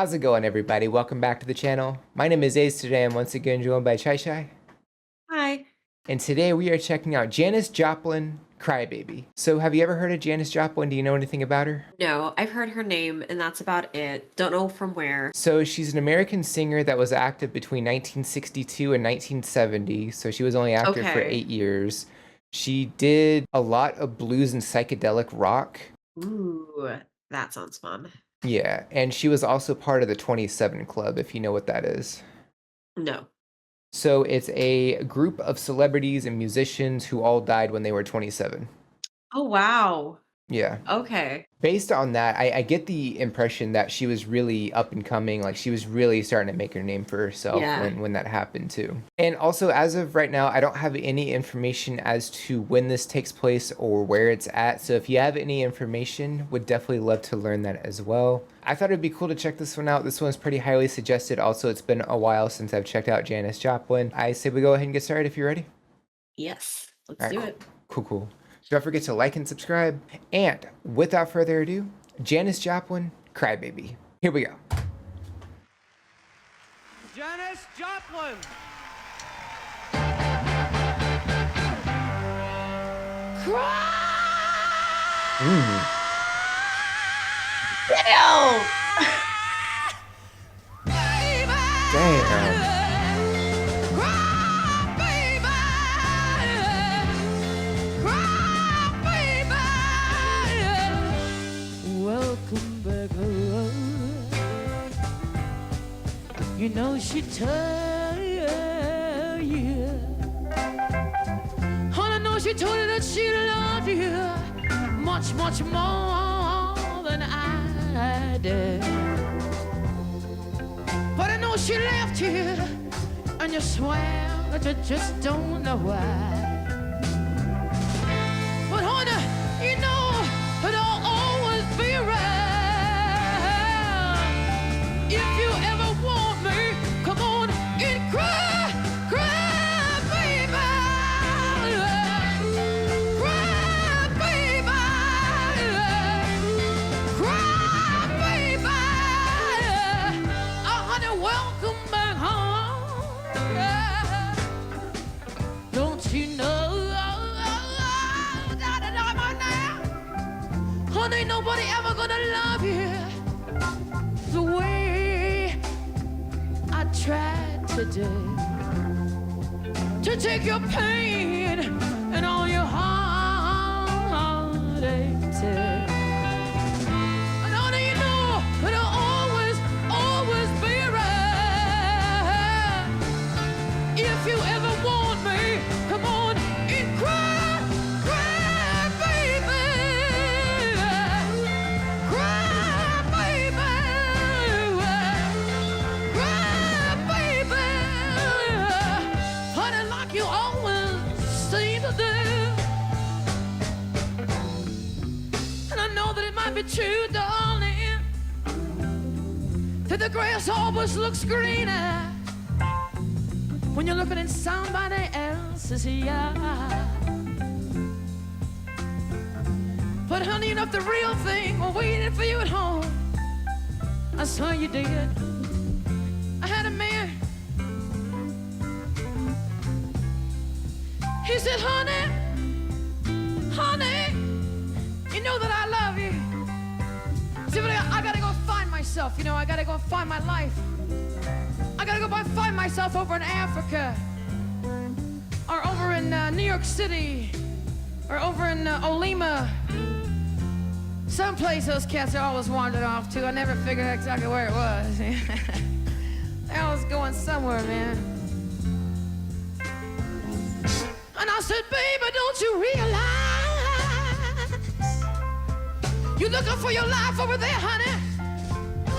How's it going, everybody? Welcome back to the channel. My name is Ace. Today I'm once again joined by Chai Chai. Hi. And today we are checking out Janis Joplin, Crybaby. So have you ever heard of Janis Joplin? Do you know anything about her? No, I've heard her name and that's about it. Don't know from where. So she's an American singer that was active between 1962 and 1970. So she was only active for 8 years. She did a lot of blues and psychedelic rock. Ooh, that sounds fun. Yeah, and she was also part of the 27 Club, if you know what that is. No. So it's a group of celebrities and musicians who all died when they were 27. Oh, wow. Yeah. Okay. Based on that, I get the impression that she was really up and coming. Like, she was really starting to make her name for herself when that happened, too. And also, as of right now, I don't have any information as to when this takes place or where it's at. So if you have any information, would definitely love to learn that as well. I thought it'd be cool to check this one out. This one's pretty highly suggested. Also, it's been a while since I've checked out Janis Joplin. I say we go ahead and get started if you're ready. Yes, let's do it. Cool. Don't forget to like and subscribe. And without further ado, Janis Joplin, Crybaby. Here we go. Janis Joplin. Damn. Damn. Welcome back home. You know she tell you. Honey, I know she told you that she loved you much, much more than I did. But I know she left you, and you swear that you just don't know why. But honey, you know that I'll always be around. If you ever want me, come on and cry, cry, baby. Cry, baby. Cry, baby. Oh, honey, welcome back home. Don't you know? Honey, nobody ever gonna love you the way I tried today to take your pain and all your heartache too. And honey, you know that I'll always, always be around. If you ever want me, come on and cry, cry, baby. You always seem to do. And I know that it might be true, darling, that the grass always looks greener when you're looking in somebody else's yard. But honey, you know, if the real thing were waiting for you at home, I swear you did. I had a man. He said, honey, you know that I love you. See, but I gotta go find myself, you know, I gotta go find my life. I gotta go find myself over in Africa, or over in New York City, or over in Olima. Someplace those cats are always wandered off to. I never figured out exactly where it was. They always going somewhere, man. And I said, baby, don't you realize you're looking for your life over there, honey?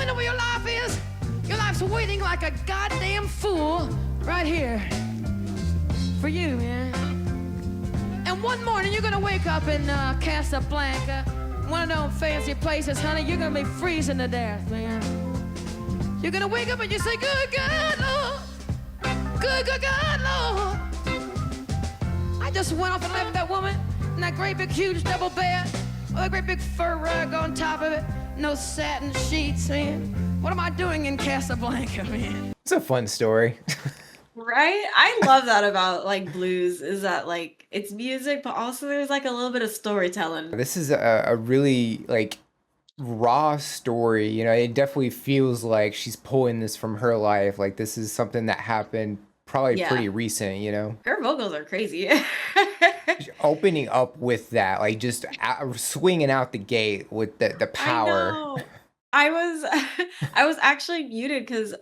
You know where your life is? Your life's waiting like a goddamn fool right here for you, man. And one morning you're gonna wake up in Casablanca, one of those fancy places, honey. You're gonna be freezing to death, man. You're gonna wake up and you say, good God, Lord. Good God, Lord. I just went off and left that woman in that great big huge double bed with a great big fur rug on top of it. No satin sheets, man. What am I doing in Casablanca, man? It's a fun story. Right? I love that about like blues is that like it's music, but also there's like a little bit of storytelling. This is a really like raw story. You know, it definitely feels like she's pulling this from her life. Like this is something that happened probably Yeah. pretty recent, you know? Her vocals are crazy. Opening up with that, like just swinging out the gate with the power. I know. I was I was actually muted because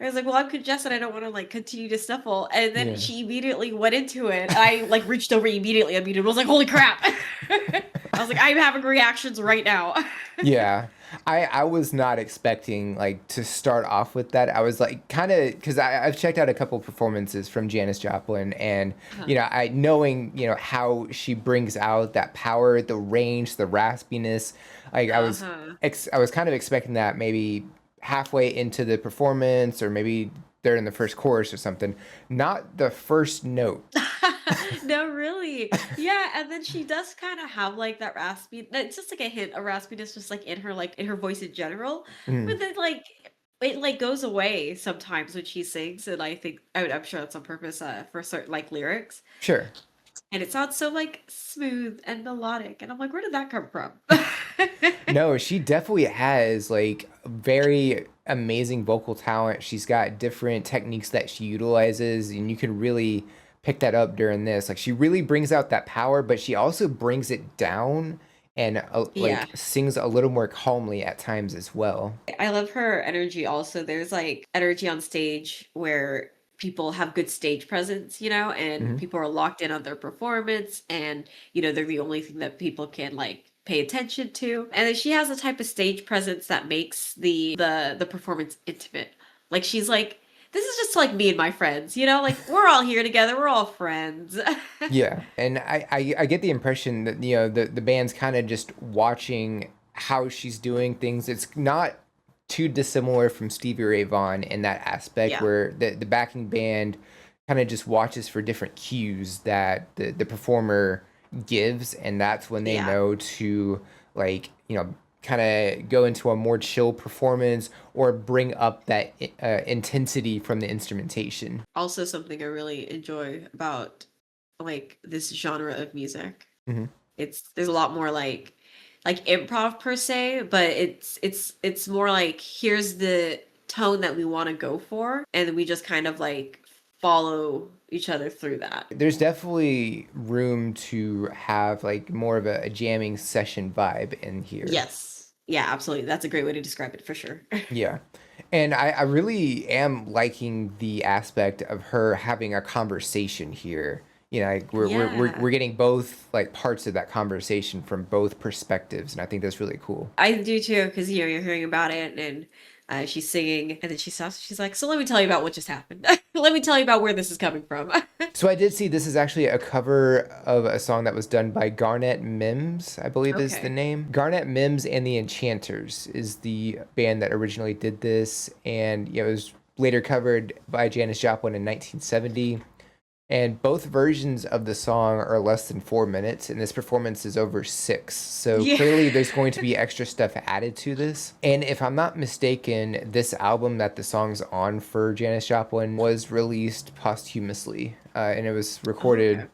I was like, well, I'm congested. I don't want to like continue to snuffle. And then Yeah. she immediately went into it. I like reached over immediately, unmuted. I was like, holy crap. I was like, I'm having reactions right now. Yeah. I was not expecting like to start off with that. I was like kind of because I've checked out a couple performances from Janis Joplin, and you know, I knowing, you know, how she brings out that power, the range, the raspiness. Like I was kind of expecting that maybe halfway into the performance, or maybe they're in the first chorus or something. Not the first note. No, really. Yeah, and then she does kind of have like that raspy. It's just like a hint of raspiness, just like in her voice in general. But then like it like goes away sometimes when she sings, and I think I'm sure that's on purpose for certain like lyrics. Sure. And it sounds so like smooth and melodic, and I'm like, where did that come from? No, she definitely has like very amazing vocal talent. She's got different techniques that she utilizes, and you can really pick that up during this. Like she really brings out that power, but she also brings it down and Yeah. like sings a little more calmly at times as well. I love her energy also. There's like energy on stage where people have good stage presence, you know, and people are locked in on their performance, and you know, they're the only thing that people can like pay attention to. And then she has a type of stage presence that makes the performance intimate. Like she's like, this is just like me and my friends, you know, like we're all here together, we're all friends. Yeah. And I get the impression that, you know, the band's kind of just watching how she's doing things. It's not too dissimilar from Stevie Ray Vaughan in that aspect, Yeah. where the backing band kind of just watches for different cues that the performer gives, and that's when they Yeah. know to, like, you know, kind of go into a more chill performance or bring up that intensity from the instrumentation. Also something I really enjoy about like this genre of music. Mhm. There's a lot more like improv per se, but it's more like here's the tone that we want to go for, and we just kind of like follow each other through that. There's definitely room to have like more of a jamming session vibe in here. Yes. Yeah, absolutely. That's a great way to describe it for sure. Yeah. And I really am liking the aspect of her having a conversation here. You know, like we're getting both like parts of that conversation from both perspectives, and I think that's really cool. I do too, because you know you're hearing about it, and she's singing, and then she stops. She's like, "So let me tell you about what just happened. Let me tell you about where this is coming from." So I did see this is actually a cover of a song that was done by Garnet Mims, I believe is Okay. the name. Garnet Mims and the Enchanters is the band that originally did this, and it was later covered by Janis Joplin in 1970. And both versions of the song are less than 4 minutes, and this performance is over 6. So Yeah. clearly there's going to be extra stuff added to this. And if I'm not mistaken, this album that the song's on for Janis Joplin was released posthumously, and it was recorded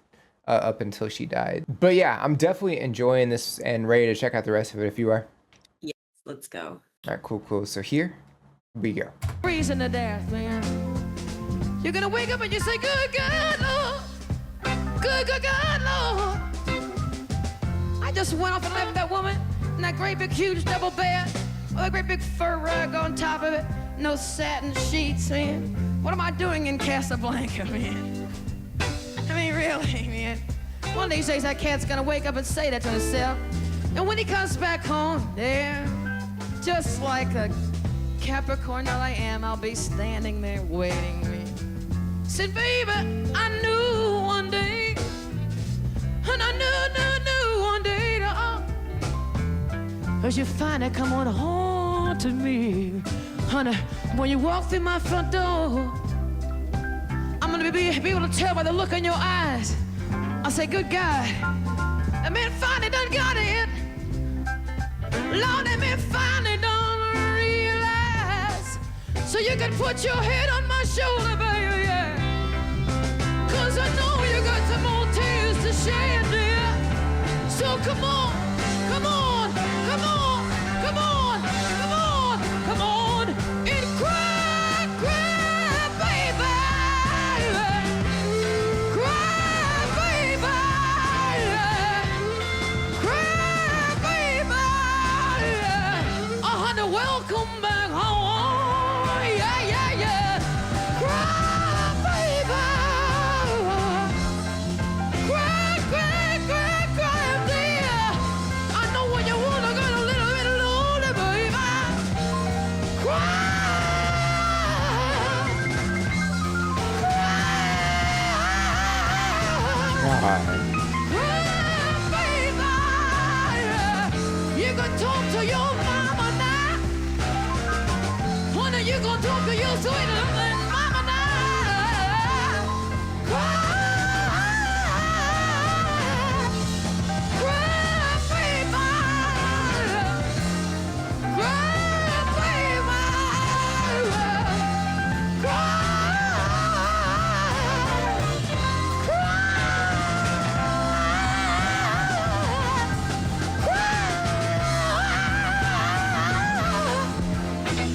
up until she died. But yeah, I'm definitely enjoying this and ready to check out the rest of it if you are. Yes, let's go. All right, cool. So here we go. Reason to death, man. You're gonna wake up and you say, good God, Lord. Good God, Lord. I just went off and left that woman in that great big huge double bed with a great big fur rug on top of it. No satin sheets, man. What am I doing in Casablanca, man? I mean, really, man. One of these days that cat's gonna wake up and say that to himself. And when he comes back home, there, just like a Capricorn that I am, I'll be standing there waiting, man. Said, baby, I knew one day, and I knew one day, cause you finally come on home to me. Honey, when you walk through my front door, I'm gonna be able to tell by the look in your eyes. I say, good God, that man finally done got it. Lord, that man finally done realize so you can put your head on my shoulder, baby, yeah. 'Cause I know you got some more tears to shed, dear. So come on, come on, come on, come on, come on, come on, and cry, cry, baby. Cry, baby. Cry, baby. Honey, welcome back home. Yeah, yeah, yeah. Cry, baby. Cry, cry, cry, cry, dear. I know when you wanna get a little bit lonely, baby. Cry. God. You can talk to your mama now. Honey, you gonna talk to your sweet little mama now. Cry, cry, baby. Cry, baby.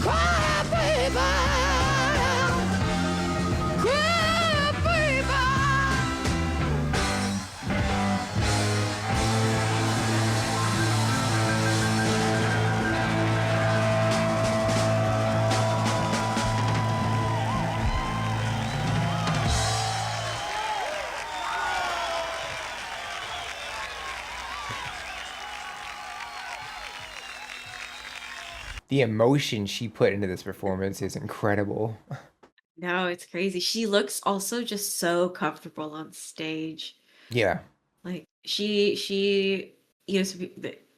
Cry, baby. Cry, baby. The emotion she put into this performance is incredible. No, it's crazy. She looks also just so comfortable on stage. Yeah. Like she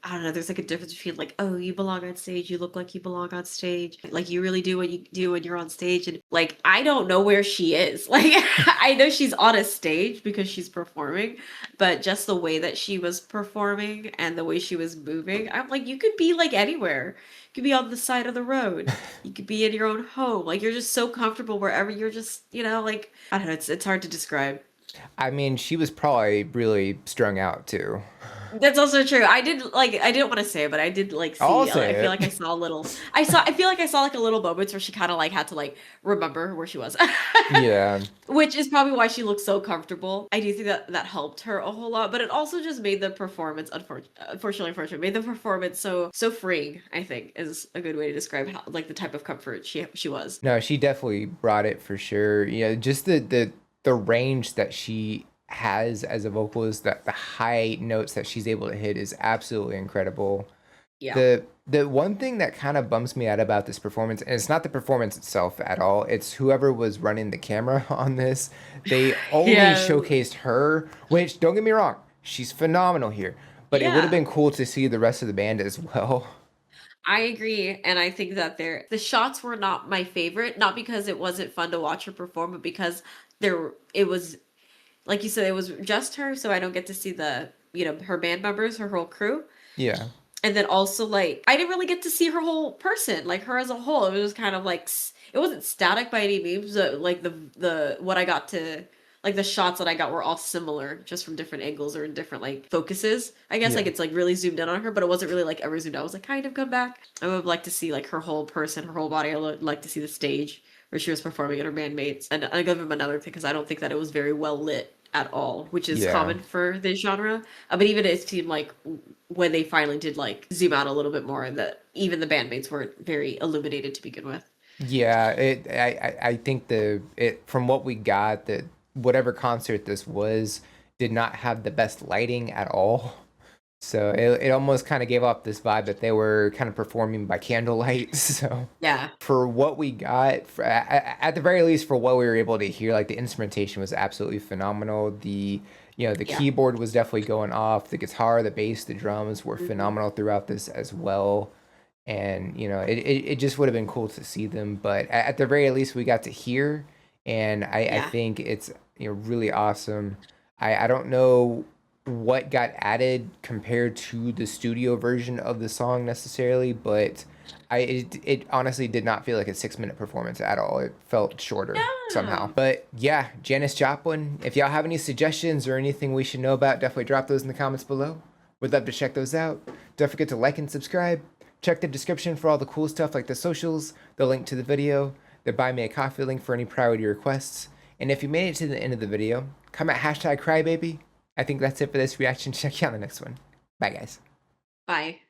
I don't know, there's like a difference between like, oh, you belong on stage, you look like you belong on stage. Like you really do what you do when you're on stage. And like I don't know where she is. Like I know she's on a stage because she's performing, but just the way that she was performing and the way she was moving, I'm like, you could be like anywhere. You could be on the side of the road. You could be in your own home. Like you're just so comfortable wherever you're just, like I don't know, it's hard to describe. I mean, she was probably really strung out too. That's also true. I didn't want to say it, but I did like see. I'll I say feel it. like I saw a little. I feel like I saw like a little moments where she kind of like had to like remember where she was. Yeah. Which is probably why she looked so comfortable. I do think that helped her a whole lot, but it also just made the performance unfortunately made the performance so freeing. I think is a good way to describe how like the type of comfort she was. No, she definitely brought it for sure. Just the range that she has as a vocalist, that the high notes that she's able to hit is absolutely incredible. Yeah. The one thing that kind of bums me out about this performance, and it's not the performance itself at all, it's whoever was running the camera on this. They only Yeah. showcased her, which don't get me wrong, she's phenomenal here. But it would Yeah. have been cool to see the rest of the band as well. I agree, and I think that the shots were not my favorite, not because it wasn't fun to watch her perform, but because it was like you said, it was just her, so I don't get to see her band members, her whole crew. Yeah. And then also like I didn't really get to see her whole person, like her as a whole. It was kind of like it wasn't static by any means, but like the what I got to like the shots that I got were all similar, just from different angles or in different like focuses. I guess like Yeah. it's like really zoomed in on her, but it wasn't really like ever zoomed out. I was like kind of come back. I would like to see like her whole person, her whole body. I would like to see the stage where she was performing and her bandmates. And I give him another thing because I don't think that it was very well lit at all, which is Yeah. common for this genre. But even it seemed like when they finally did like zoom out a little bit more, that even the bandmates weren't very illuminated to begin with. Yeah, I think from what we got, that whatever concert this was did not have the best lighting at all. So it almost kind of gave off this vibe that they were kind of performing by candlelight. So Yeah. for what we got, at the very least, for what we were able to hear, like the instrumentation was absolutely phenomenal. The Yeah. keyboard was definitely going off. The guitar, the bass, the drums were phenomenal throughout this as well. And it just would have been cool to see them, but at the very least we got to hear, and I Yeah. think it's really awesome. I don't know what got added compared to the studio version of the song necessarily, but It honestly did not feel like a 6-minute performance at all. It felt shorter somehow. Yeah. But yeah, Janis Joplin, if y'all have any suggestions or anything we should know about, definitely drop those in the comments below. We'd love to check those out. Don't forget to like and subscribe. Check the description for all the cool stuff like the socials, the link to the video, the buy me a coffee link for any priority requests. And if you made it to the end of the video, comment #crybaby. I think that's it for this reaction. Check you out on the next one. Bye guys. Bye.